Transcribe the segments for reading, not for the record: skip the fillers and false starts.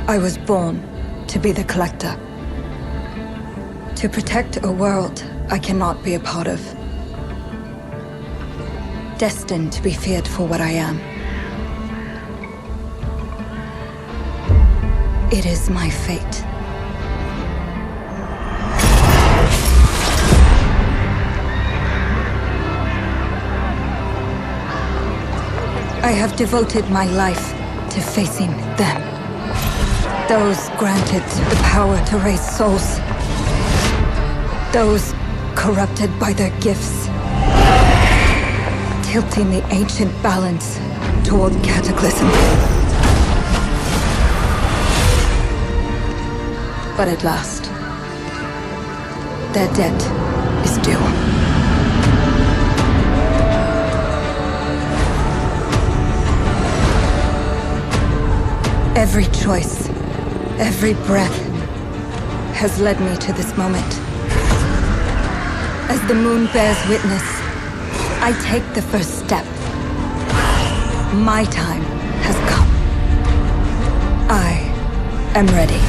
I was born to be the Collector. To protect a world I cannot be a part of. Destined to be feared for what I am. It is my fate. I have devoted my life to facing them. Those granted the power to raise souls. Those corrupted by their gifts. Tilting the ancient balance toward cataclysm. But at last, their debt is due. Every choice, every breath has led me to this moment. As the moon bears witness, I take the first step. My time has come. I am ready.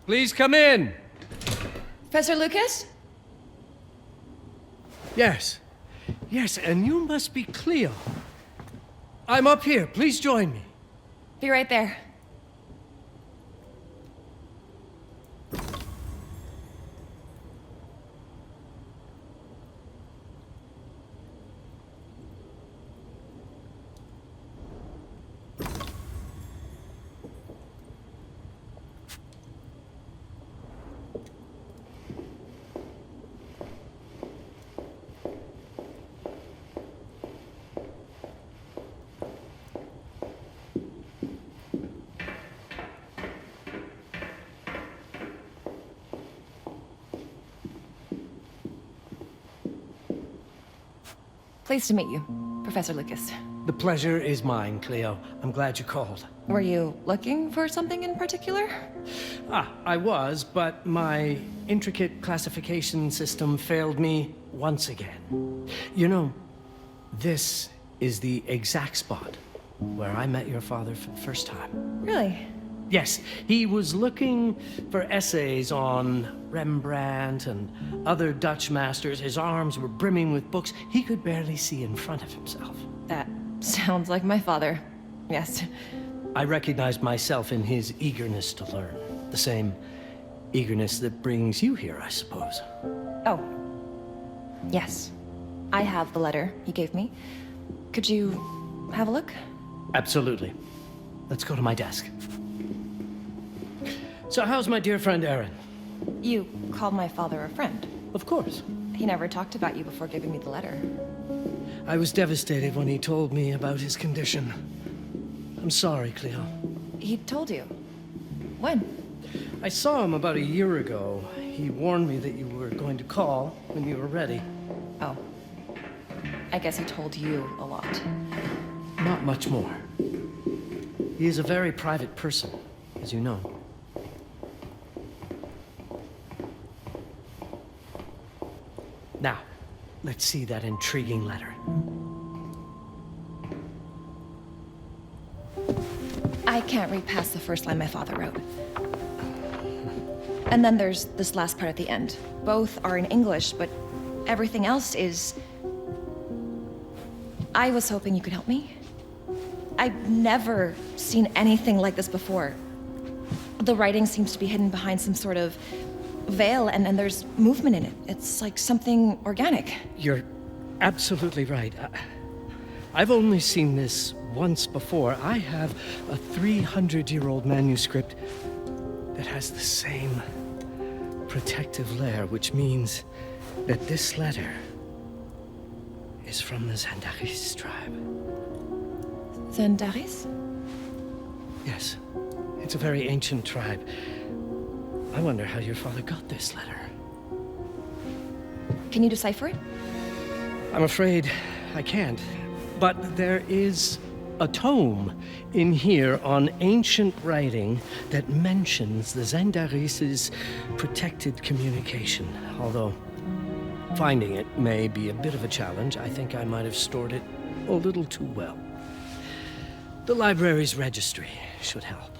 Please come in. Professor Lucas? Yes. Yes, and you must be Cleo. I'm up here. Please join me. Be right there. Pleased to meet you, Professor Lucas. The pleasure is mine, Cleo. I'm glad you called. Were you looking for something in particular? I was, but my intricate classification system failed me once again. You know, this is the exact spot where I met your father for the first time. Really? Yes, he was looking for essays on Rembrandt and other Dutch masters. His arms were brimming with books. He could barely see in front of himself. That sounds like my father. Yes. I recognized myself in his eagerness to learn. The same eagerness that brings you here, I suppose. Oh. Yes. I have the letter he gave me. Could you have a look? Absolutely. Let's go to my desk. So how's my dear friend Aaron? You called my father a friend. Of course. He never talked about you before giving me the letter. I was devastated when he told me about his condition. I'm sorry, Cleo. He told you? When? I saw him about a year ago. He warned me that you were going to call when you were ready. Oh. I guess he told you a lot. Not much more. He is a very private person, as you know. Now, let's see that intriguing letter. I can't read past the first line my father wrote. And then there's this last part at the end. Both are in English, but everything else is... I was hoping you could help me. I've never seen anything like this before. The writing seems to be hidden behind some sort of veil, and there's movement in it. It's like something organic. You're absolutely right. I've only seen this once before. I have a 300-year-old manuscript that has the same protective layer, which means that this letter is from the Zandaris tribe. Zandaris? Yes. It's a very ancient tribe. I wonder how your father got this letter. Can you decipher it? I'm afraid I can't. But there is a tome in here on ancient writing that mentions the Zandaris' protected communication. Although finding it may be a bit of a challenge, I think I might have stored it a little too well. The library's registry should help.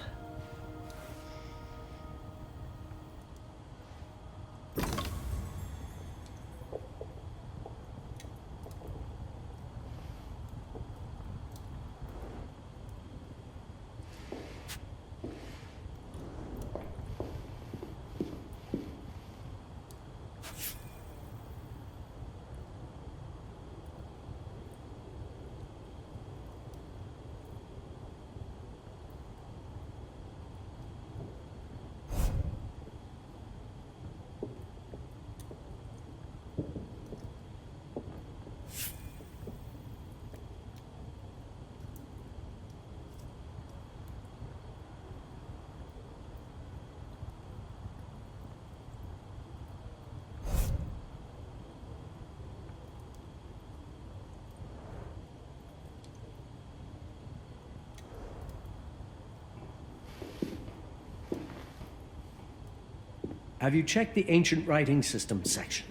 Have you checked the ancient writing system section?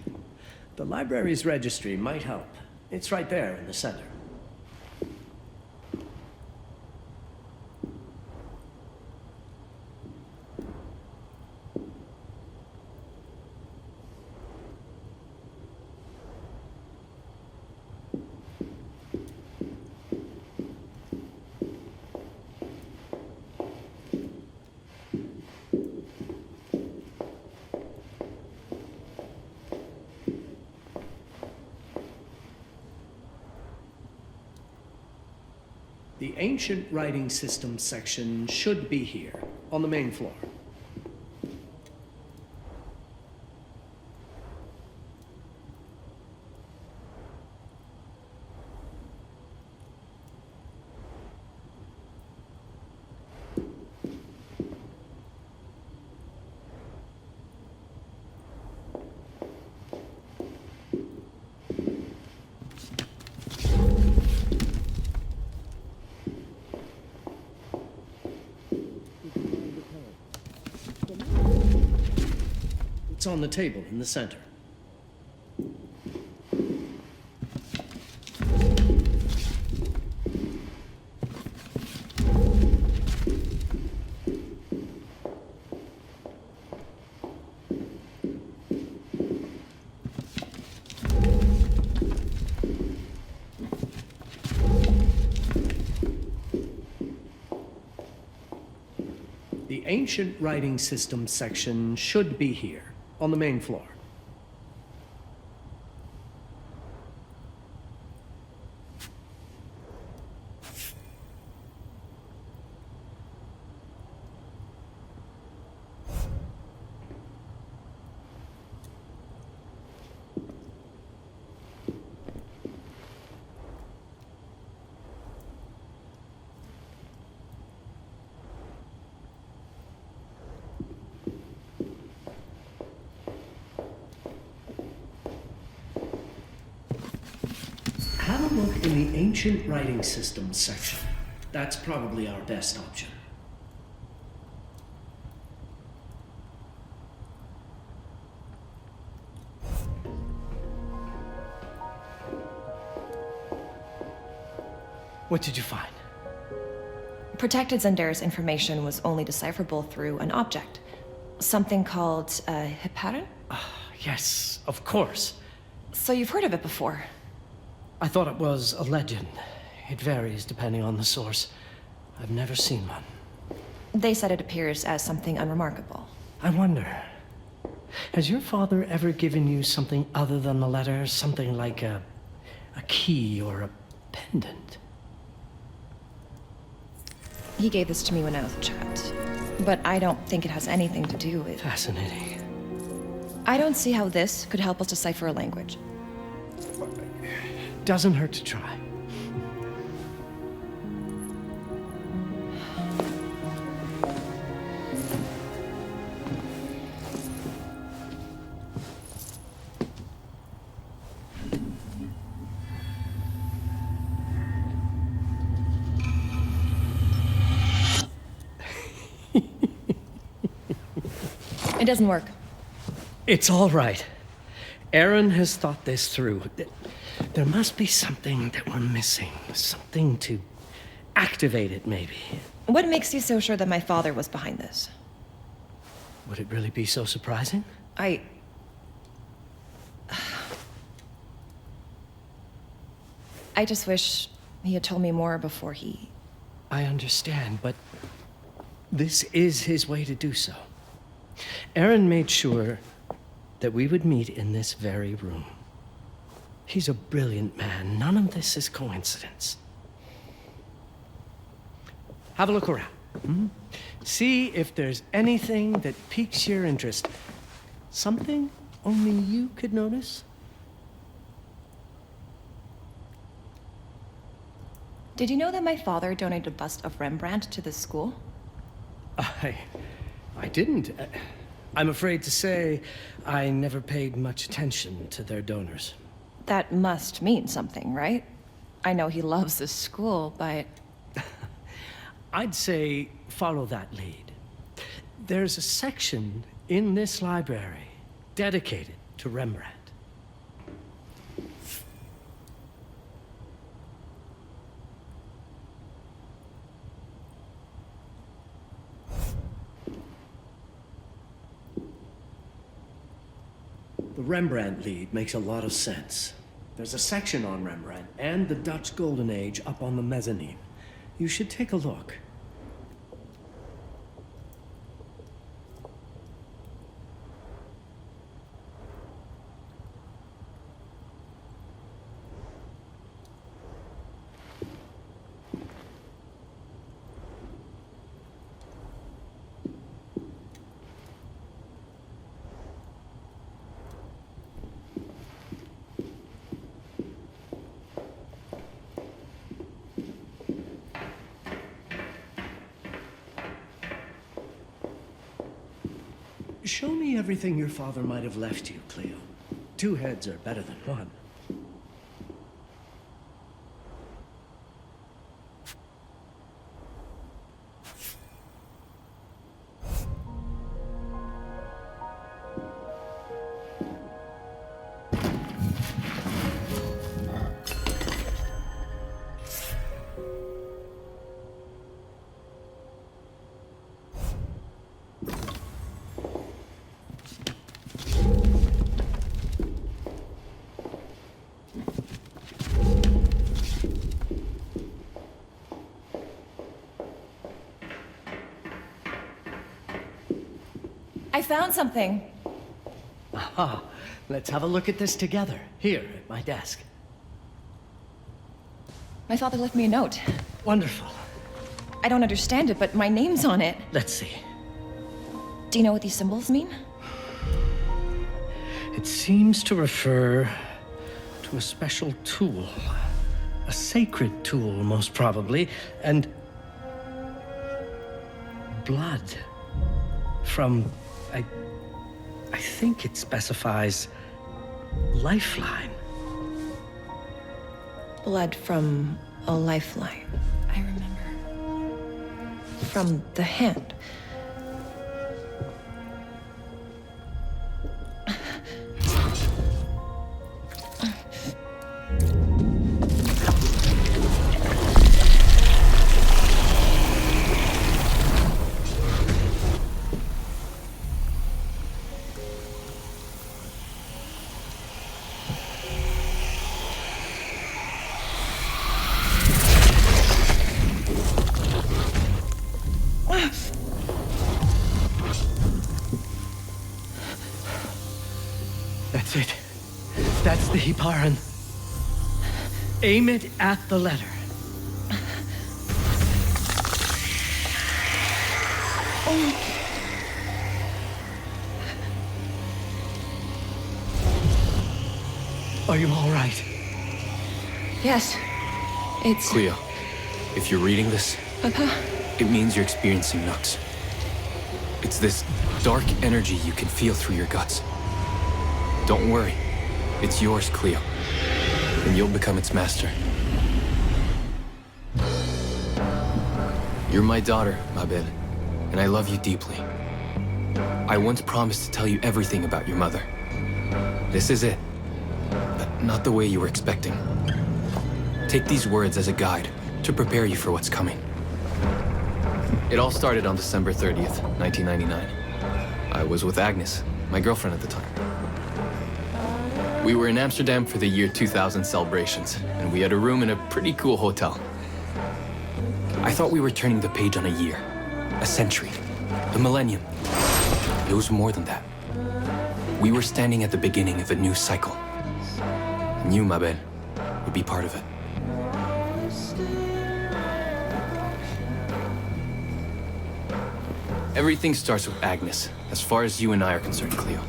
The library's registry might help. It's right there in the center. The ancient writing system section should be here, on the main floor. It's on the table in the center. The ancient writing system section should be here, on the main floor. Have a look in the ancient writing systems section. That's probably our best option. What did you find? Protected Zendare's information was only decipherable through an object. Something called a Hipparin? Yes, of course. So you've heard of it before? I thought it was a legend. It varies depending on the source. I've never seen one. They said it appears as something unremarkable. I wonder, has your father ever given you something other than the letter? Something like a key or a pendant? He gave this to me when I was a child. But I don't think it has anything to do with... Fascinating. I don't see how this could help us decipher a language. Doesn't hurt to try. It doesn't work. It's all right. Aaron has thought this through. There must be something that we're missing. Something to activate it, maybe. What makes you so sure that my father was behind this? Would it really be so surprising? I just wish he had told me more before he... I understand, but this is his way to do so. Aaron made sure that we would meet in this very room. He's a brilliant man. None of this is coincidence. Have a look around. See if there's anything that piques your interest. Something only you could notice. Did you know that my father donated a bust of Rembrandt to this school? I didn't. I'm afraid to say I never paid much attention to their donors. That must mean something, right? I know he loves this school, but... I'd say follow that lead. There's a section in this library dedicated to Rembrandt. The Rembrandt lead makes a lot of sense. There's a section on Rembrandt and the Dutch Golden Age up on the mezzanine. You should take a look. Show me everything your father might have left you, Cleo. 2 heads are better than 1. I found something. Aha. Let's have a look at this together, here at my desk. My father left me a note. Wonderful. I don't understand it, but my name's on it. Let's see. Do you know what these symbols mean? It seems to refer to a special tool. A sacred tool, most probably, and blood from, I think it specifies lifeline. Blood from a lifeline. I remember. From the hand. That's it. That's the Hiparan. Aim it at the letter. Are you all right? Yes. It's... Cleo, if you're reading this, Papa? it means you're experiencing Nux. It's this dark energy you can feel through your guts. Don't worry. It's yours, Cleo. And you'll become its master. You're my daughter, Mabel, and I love you deeply. I once promised to tell you everything about your mother. This is it, but not the way you were expecting. Take these words as a guide to prepare you for what's coming. It all started on December 30th, 1999. I was with Agnes, my girlfriend at the time. We were in Amsterdam for the year 2000 celebrations, and we had a room in a pretty cool hotel. I thought we were turning the page on a year, a century, a millennium. It was more than that. We were standing at the beginning of a new cycle. And you, Mabel, would be part of it. Everything starts with Agnes, as far as you and I are concerned, Cleo.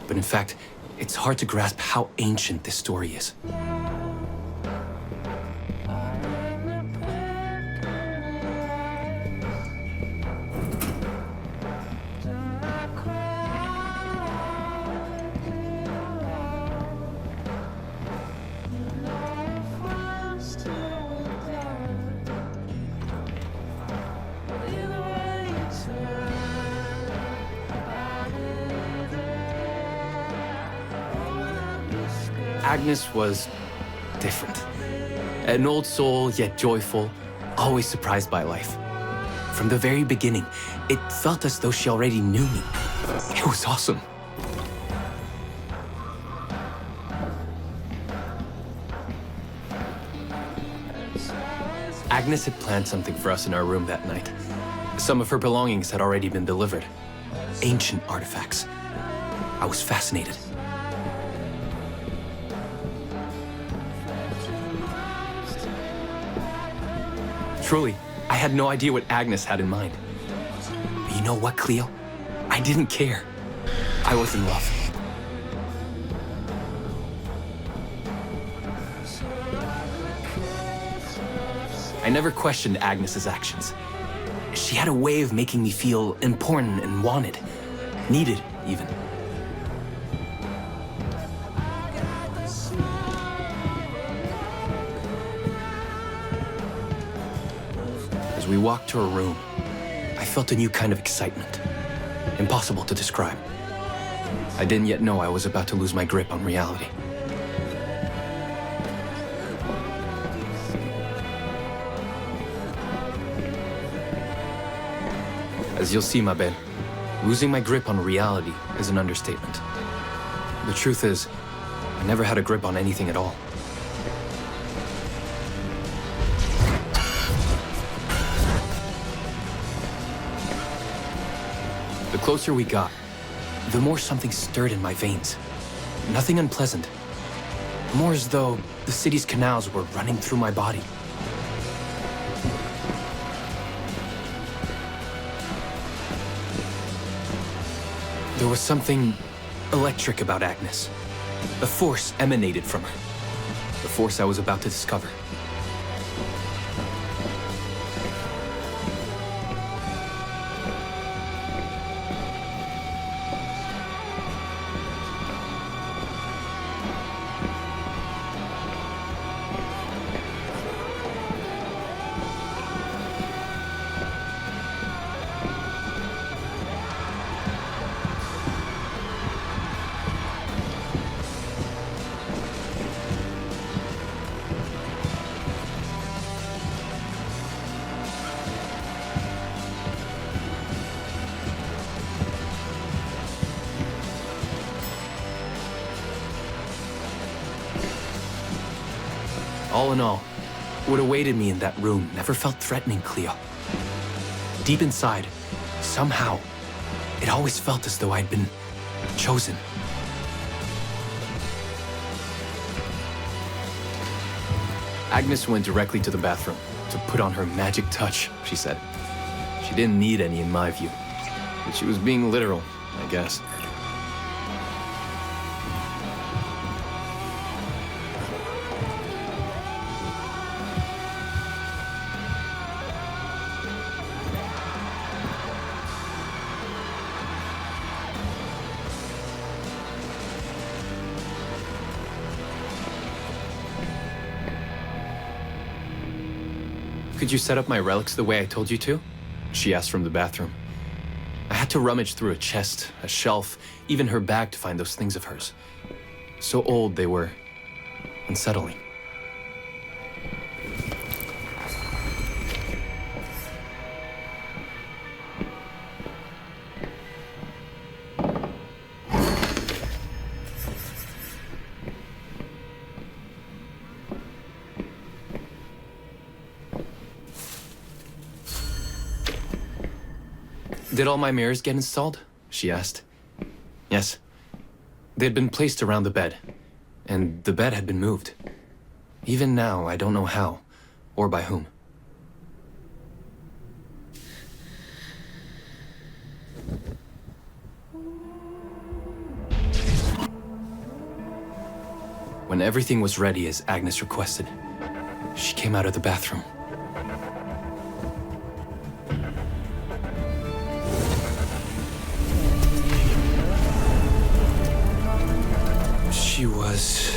But in fact, it's hard to grasp how ancient this story is. Agnes was different. An old soul, yet joyful, always surprised by life. From the very beginning, it felt as though she already knew me. It was awesome. Agnes had planned something for us in our room that night. Some of her belongings had already been delivered. Ancient artifacts. I was fascinated. Truly, I had no idea what Agnes had in mind. But you know what, Cleo? I didn't care. I was in love. I never questioned Agnes's actions. She had a way of making me feel important and wanted. Needed, even. As we walked to her room, I felt a new kind of excitement. Impossible to describe. I didn't yet know I was about to lose my grip on reality. As you'll see, Mabel, losing my grip on reality is an understatement. The truth is, I never had a grip on anything at all. The closer we got, the more something stirred in my veins. Nothing unpleasant. More as though the city's canals were running through my body. There was something electric about Agnes. A force emanated from her. The force I was about to discover. All in all, what awaited me in that room never felt threatening, Cleo. Deep inside, somehow, it always felt as though I'd been chosen. Agnes went directly to the bathroom to put on her magic touch, she said. She didn't need any in my view, but she was being literal, I guess. Could you set up my relics the way I told you to? She asked from the bathroom. I had to rummage through a chest, a shelf, even her bag to find those things of hers. So old they were unsettling. Did all my mirrors get installed? She asked. Yes. They had been placed around the bed, and the bed had been moved. Even now, I don't know how, or by whom. When everything was ready as Agnes requested, she came out of the bathroom. She was...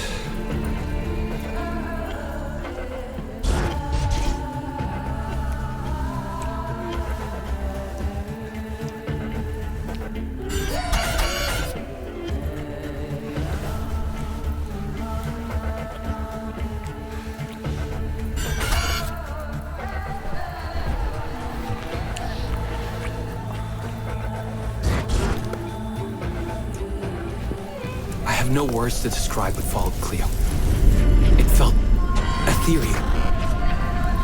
no words to describe what followed, Cleo. It felt ethereal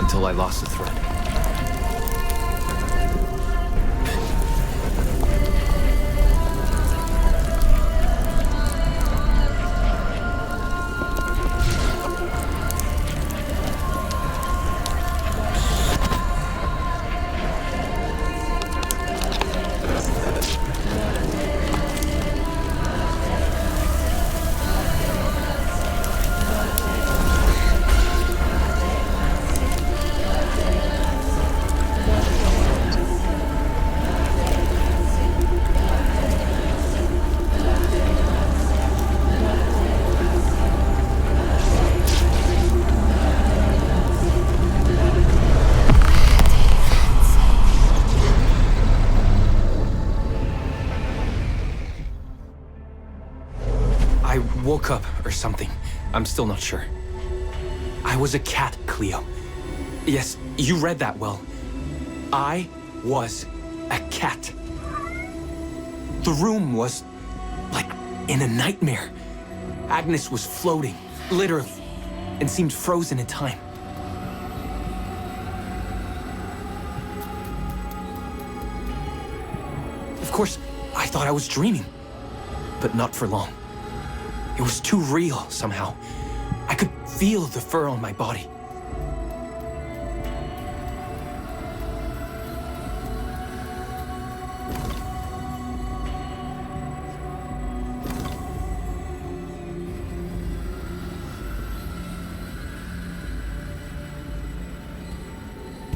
until I lost the thread. I woke up or something. I'm still not sure. I was a cat, Cleo. Yes, you read that well. I was a cat. The room was like in a nightmare. Agnes was floating, literally, and seemed frozen in time. Of course, I thought I was dreaming, but not for long. It was too real somehow. I could feel the fur on my body.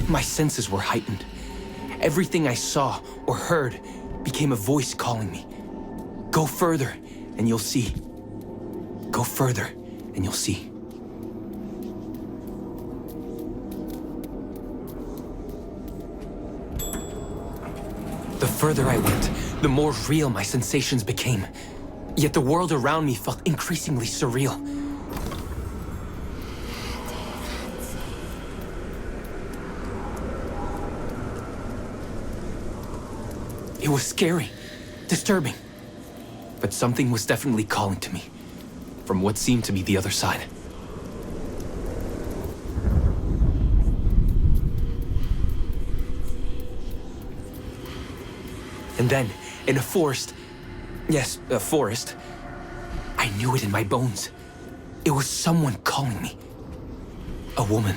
My senses were heightened. Everything I saw or heard became a voice calling me. Go further, and you'll see. Go further, and you'll see. The further I went, the more real my sensations became. Yet the world around me felt increasingly surreal. It was scary, disturbing, but something was definitely calling to me, from what seemed to be the other side. And then, in a forest, yes, a forest, I knew it in my bones. It was someone calling me. A woman.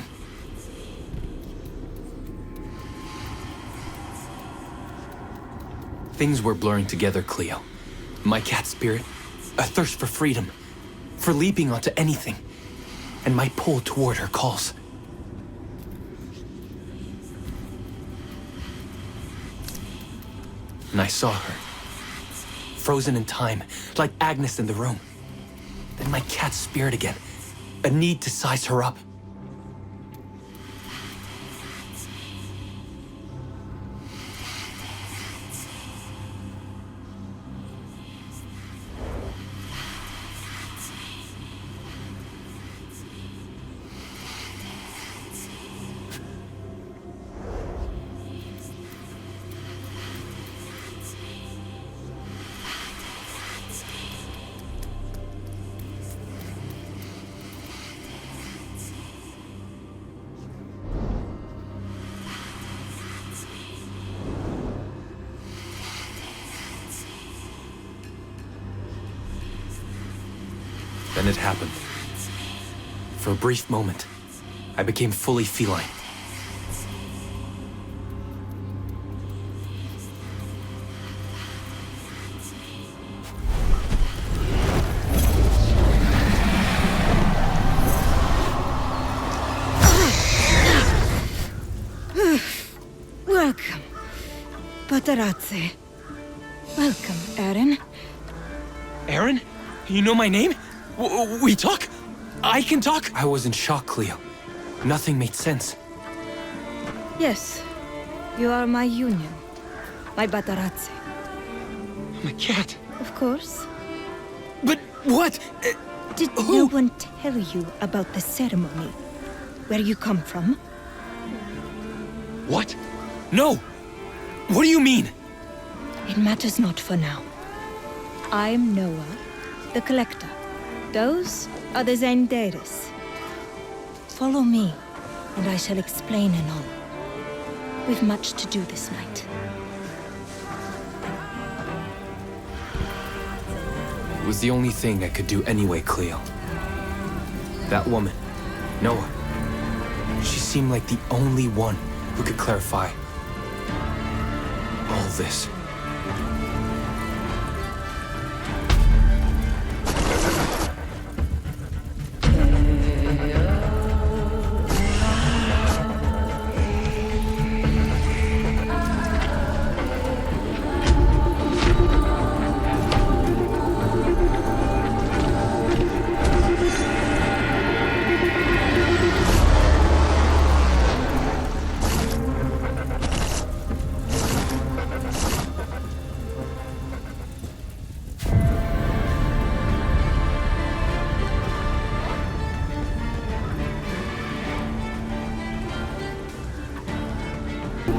Things were blurring together, Cleo. My cat spirit, a thirst for freedom, for leaping onto anything, and my pull toward her calls. And I saw her, frozen in time, like Agnes in the room. Then my cat spirit again, a need to size her up. Then it happened. For a brief moment, I became fully feline. Welcome, Patarazzi. Welcome, Aaron. Aaron? You know my name? We talk? I can talk? I was in shock, Cleo. Nothing made sense. Yes, you are my union, my Patarazzi. My cat. Of course. But what? Did no one tell you about the ceremony? Where you come from? What? No! What do you mean? It matters not for now. I'm Noah, the Collector. Those are the Zendaris. Follow me, and I shall explain anon. We've much to do this night. It was the only thing I could do anyway, Cleo. That woman, Noah, she seemed like the only one who could clarify all this.